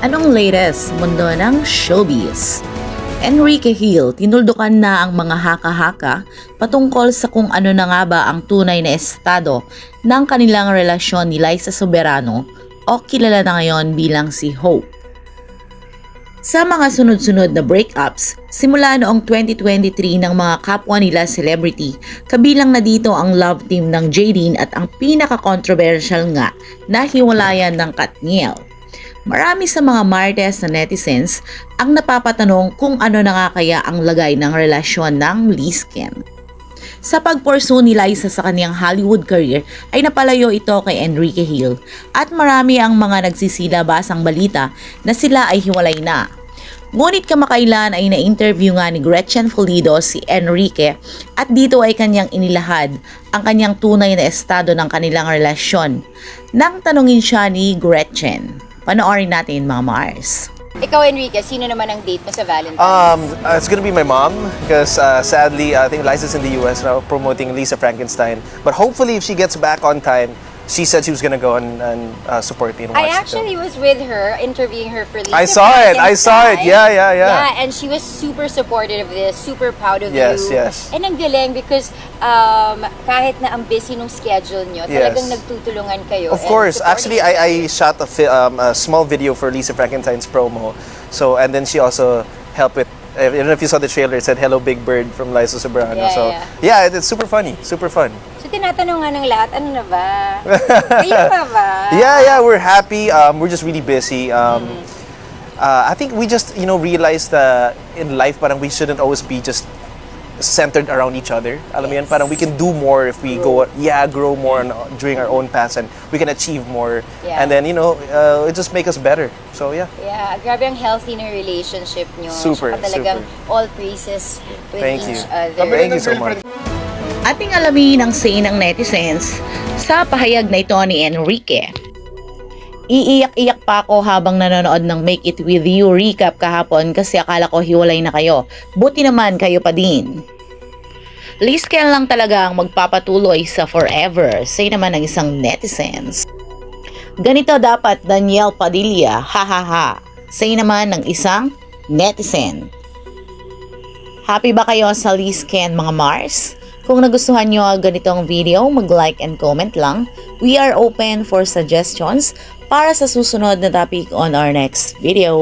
Anong latest mundo ng showbiz? Enrique Hill, tinuldukan na ang mga haka-haka patungkol sa kung ano na nga ba ang tunay na estado ng kanilang relasyon ni Liza Soberano o kilala na ngayon bilang si Hope. Sa mga sunod-sunod na breakups, simula noong 2023 ng mga kapwa nila celebrity, kabilang na dito ang love team ng Jaylene at ang pinaka-controversial nga na hiwalayan ng Katniel. Marami sa mga marites na netizens ang napapatanong kung ano na nga kaya ang lagay ng relasyon ng Lizken. Sa pagpursue ni Liza sa kaniyang Hollywood career ay napalayo ito kay Enrique Hill at marami ang mga nagsisilabasang balita na sila ay hiwalay na. Ngunit kamakailan ay na-interview nga ni Gretchen Pulido si Enrique at dito ay kanyang inilahad ang kanyang tunay na estado ng kanilang relasyon. Nang tanungin siya ni Gretchen. Panoorin natin mga Mars. Ikaw, Enrique, sino naman ang date mo sa Valentine's? It's gonna be my mom because sadly, I think Liza's in the US now promoting Lisa Frankenstein. But hopefully, if she gets back on time, she said she was gonna go and support me and watch I actually was with her, interviewing her for Lisa I saw it. Yeah. Yeah, and she was super supportive of this, super proud of Yes, you. yes. And ang galing because kahit na ang busy nung schedule nyo, Yes. talagang nagtutulungan kayo. Of and course. supporting Actually, each other. I shot a small video for Lisa Frankenstein's promo. So, and then she also helped with, I don't know if you saw the trailer, it said Hello Big Bird from Liza Soberano. Yeah, So, yeah. it's super funny, super fun. So tinatanong nga ng lahat, ano na ba? Kayo pa ba? Yeah, we're happy. We're just really busy. I think we just, realized that in life, parang we shouldn't always be just centered around each other. Alam mo yan, Yes. parang we can do more if we grow more during our own paths and we can achieve more. Yeah. And then, it just make us better. So, yeah. Yeah, grabe ang healthy na relationship nyo. Super, Tsaka talagang super. all praises with Thank each you. other. Thank you so much. Ating alamin ang say ng netizens sa pahayag na ito ni Enrique. Iiyak-iyak pa ako habang nanonood ng Make It With You recap kahapon kasi akala ko hiwalay na kayo. Buti naman kayo pa din. Lizken lang talaga ang magpapatuloy sa forever, say naman ng isang netizens. Ganito dapat Daniel Padilla, hahaha, say naman ng isang netizen. Happy ba kayo sa Lizken mga Mars? Kung nagustuhan nyo ang ganitong video, mag-like and comment lang. We are open for suggestions para sa susunod na topic on our next video.